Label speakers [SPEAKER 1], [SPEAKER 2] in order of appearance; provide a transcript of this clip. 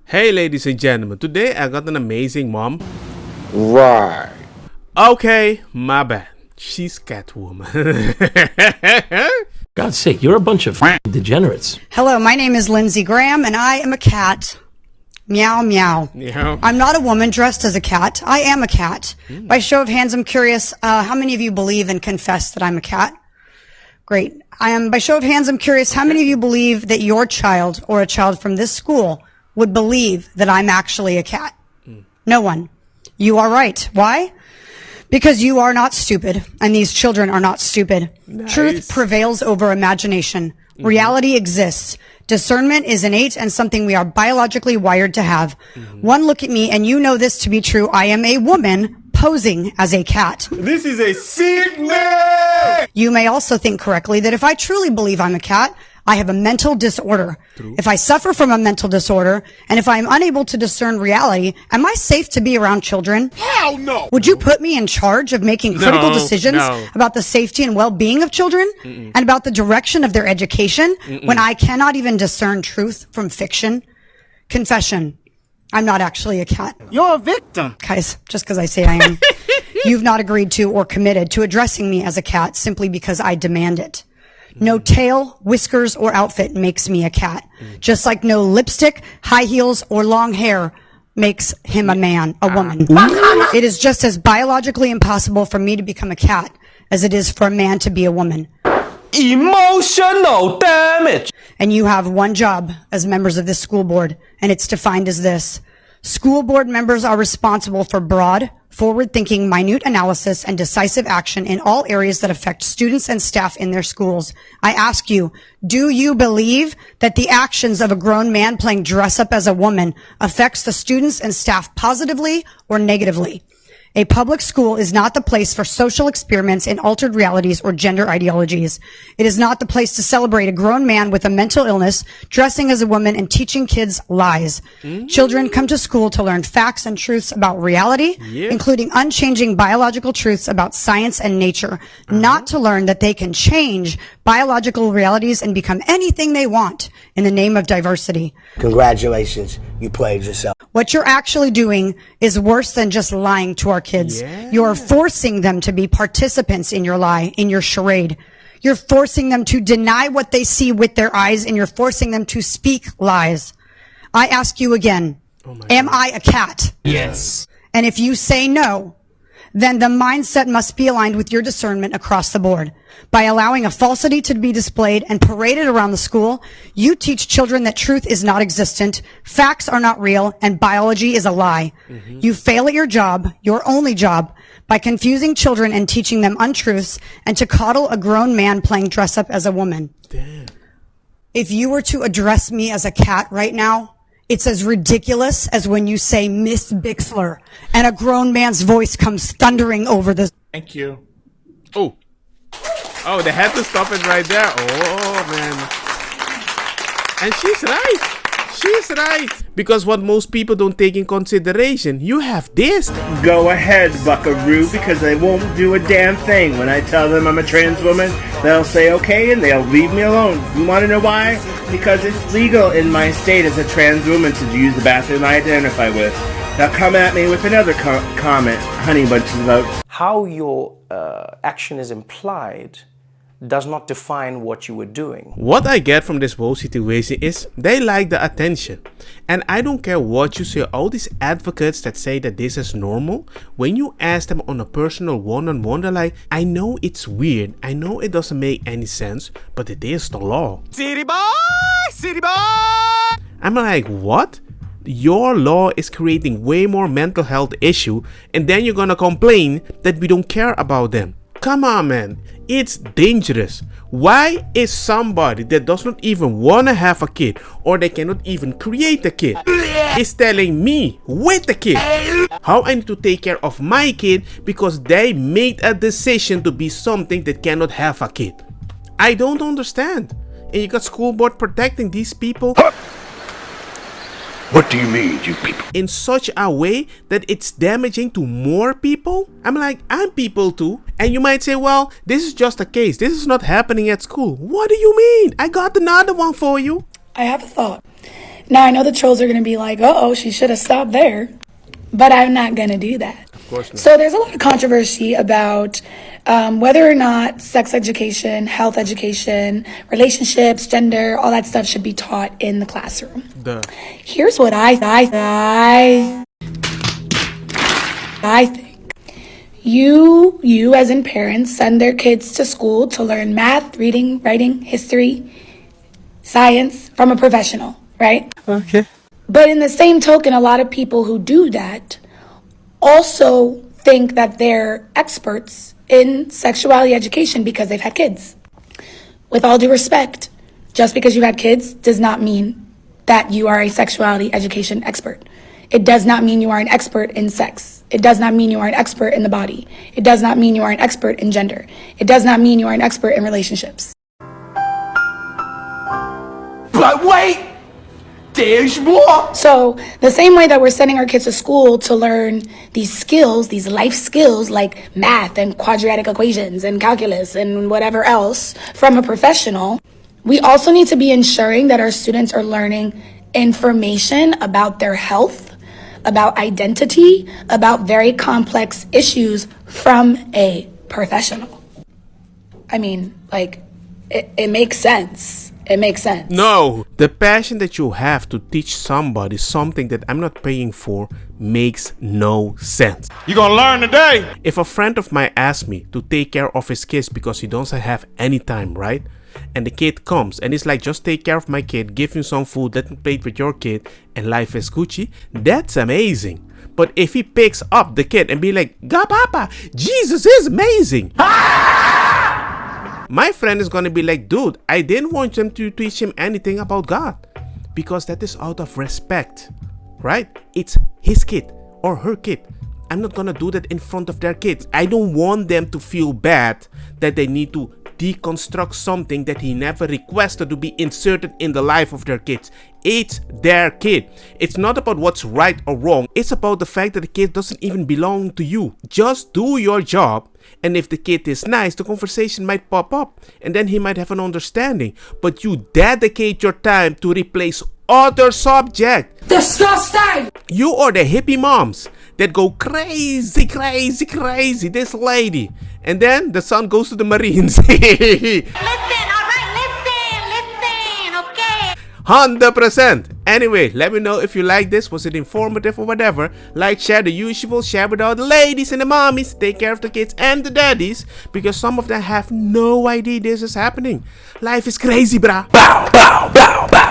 [SPEAKER 1] Hey ladies and gentlemen, today I got an amazing mom.
[SPEAKER 2] Right.
[SPEAKER 1] Okay, my bad. She's Catwoman.
[SPEAKER 3] God's sake, you're a bunch of degenerates.
[SPEAKER 4] Hello, my name is Lindsey Graham, and I am a cat. Meow, meow.
[SPEAKER 1] Yeah.
[SPEAKER 4] I'm not a woman dressed as a cat. I am a cat. By show of hands, I'm curious, how many of you believe and confess that I'm a cat? Great. By show of hands, I'm curious, how many of you believe that your child or a child from this school would believe that I'm actually a cat? No one. You are right. Why? Because you are not stupid, and these children are not stupid.
[SPEAKER 1] Nice.
[SPEAKER 4] Truth prevails over imagination. Reality exists. Discernment is innate and something we are biologically wired to have. One look at me, and you know this to be true. I am a woman posing as a cat.
[SPEAKER 2] This is a sickness!
[SPEAKER 4] You may also think correctly that if I truly believe I'm a cat, I have a mental disorder.
[SPEAKER 1] True.
[SPEAKER 4] If I suffer from a mental disorder, and if I am unable to discern reality, am I safe to be around children?
[SPEAKER 2] Hell no!
[SPEAKER 4] Would you put me in charge of making critical decisions about the safety and well-being of children and about the direction of their education when I cannot even discern truth from fiction? Confession. I'm not actually a cat.
[SPEAKER 5] You're a victim.
[SPEAKER 4] Guys, just because I say I am. You've not agreed to or committed to addressing me as a cat simply because I demand it. No tail, whiskers, or outfit makes me a cat. Just like no lipstick, high heels, or long hair makes him a man, a woman. It is just as biologically impossible for me to become a cat as it is for a man to be a woman.
[SPEAKER 3] Emotional damage.
[SPEAKER 4] And you have one job as members of this school board, and it's defined as this. School board members are responsible for broad, forward-thinking, minute analysis and decisive action in all areas that affect students and staff in their schools. I ask you, do you believe that the actions of a grown man playing dress-up as a woman affects the students and staff positively or negatively? A public school is not the place for social experiments in altered realities or gender ideologies. It is not the place to celebrate a grown man with a mental illness, dressing as a woman, and teaching kids lies. Children come to school to learn facts and truths about reality, including unchanging biological truths about science and nature, not to learn that they can change biological realities and become anything they want in the name of diversity.
[SPEAKER 5] Congratulations, you played yourself.
[SPEAKER 4] What you're actually doing is worse than just lying to our kids.
[SPEAKER 1] Yeah.
[SPEAKER 4] You're forcing them to be participants in your lie, in your charade. You're forcing them to deny what they see with their eyes, and you're forcing them to speak lies. I ask you again, am I a cat?
[SPEAKER 3] Yes.
[SPEAKER 4] And if you say no, then the mindset must be aligned with your discernment across the board. By allowing a falsity to be displayed and paraded around the school, you teach children that truth is not existent, facts are not real, and biology is a lie. You fail at your job, your only job, by confusing children and teaching them untruths and to coddle a grown man playing dress up as a woman.
[SPEAKER 1] Damn.
[SPEAKER 4] If you were to address me as a cat right now, it's as ridiculous as when you say Miss Bixler and a grown man's voice comes thundering over the...
[SPEAKER 2] Thank you.
[SPEAKER 1] Oh. Oh, they had to stop it right there. Oh, man. And she's right. She's right. Because what most people don't take in consideration, you have this.
[SPEAKER 2] Go ahead, buckaroo, because they won't do a damn thing. When I tell them I'm a trans woman, they'll say okay and they'll leave me alone. You want to know why? Because it's legal in my state as a trans woman to use the bathroom I identify with. Now come at me with another comment, honey bunches of oats.
[SPEAKER 6] How your action is implied does not define what you were doing.
[SPEAKER 1] What I get from this whole situation is they like the attention. And I don't care what you say, all these advocates that say that this is normal, when you ask them on a personal one-on-one, they're like, I know it's weird, I know it doesn't make any sense, but it is the law.
[SPEAKER 5] City boy! City boy!
[SPEAKER 1] I'm like, what? Your law is creating way more mental health issue, and then you're gonna complain that we don't care about them. Come on, man. It's dangerous. Why is somebody that does not even want to have a kid, or they cannot even create a kid, is telling me with the kid how I need to take care of my kid because they made a decision to be something that cannot have a kid? I don't understand. And you got school board protecting these people.
[SPEAKER 7] What do you mean, you people?
[SPEAKER 1] In such a way that it's damaging to more people? I'm like, I'm people too. And you might say, well, this is just a case. This is not happening at school. What do you mean? I got another one for you.
[SPEAKER 8] I have a thought.
[SPEAKER 7] Now, I know the trolls are going to be like, uh-oh, she should have stopped there. But I'm not going to do that.
[SPEAKER 1] Of course not.
[SPEAKER 7] So there's a lot of controversy about whether or not sex education, health education, relationships, gender, all that stuff should be taught in the classroom. Here's what I think. You as in parents send their kids to school to learn math, reading, writing, history, science from a professional, right?
[SPEAKER 5] Okay.
[SPEAKER 7] But in the same token, a lot of people who do that also think that they're experts in sexuality education because they've had kids. With all due respect, just because you had kids does not mean that you are a sexuality education expert. It does not mean you are an expert in sex. It does not mean you are an expert in the body. It does not mean you are an expert in gender. It does not mean you are an expert in relationships.
[SPEAKER 5] But wait! There's more!
[SPEAKER 7] So the same way that we're sending our kids to school to learn these skills, these life skills like math and quadratic equations and calculus and whatever else from a professional, we also need to be ensuring that our students are learning information about their health, about identity, about very complex issues from a professional. I mean, like, it makes sense. It makes sense.
[SPEAKER 1] No, the passion that you have to teach somebody something that I'm not paying for makes no sense.
[SPEAKER 5] You gonna learn today?
[SPEAKER 1] If a friend of mine asks me to take care of his kids because he doesn't have any time, right? And the kid comes and it's like, just take care of my kid, give him some food, let him play with your kid, and life is Gucci. That's amazing. But if he picks up the kid and be like, "God, Papa, Jesus is amazing." My friend is gonna be like, dude, I didn't want them to teach him anything about God, because that is out of respect, right? It's his kid or her kid. I'm not gonna do that in front of their kids. I don't want them to feel bad that they need to deconstruct something that he never requested to be inserted in the life of their kids. It's their kid. It's not about what's right or wrong. It's about the fact that the kid doesn't even belong to you. Just do your job, and if the kid is nice, the conversation might pop up and then he might have an understanding. But you dedicate your time to replace other subject.
[SPEAKER 7] Disgusting!
[SPEAKER 1] You are the hippie moms that go crazy, crazy, crazy, this lady. And then the son goes to the Marines.
[SPEAKER 8] Listen, alright, listen, okay?
[SPEAKER 1] 100%. Anyway, let me know if you like this. Was it informative or whatever? Like, share the usual. Share with all the ladies and the mommies. Take care of the kids and the daddies, because some of them have no idea this is happening. Life is crazy, brah. Bow, bow, bow, bow.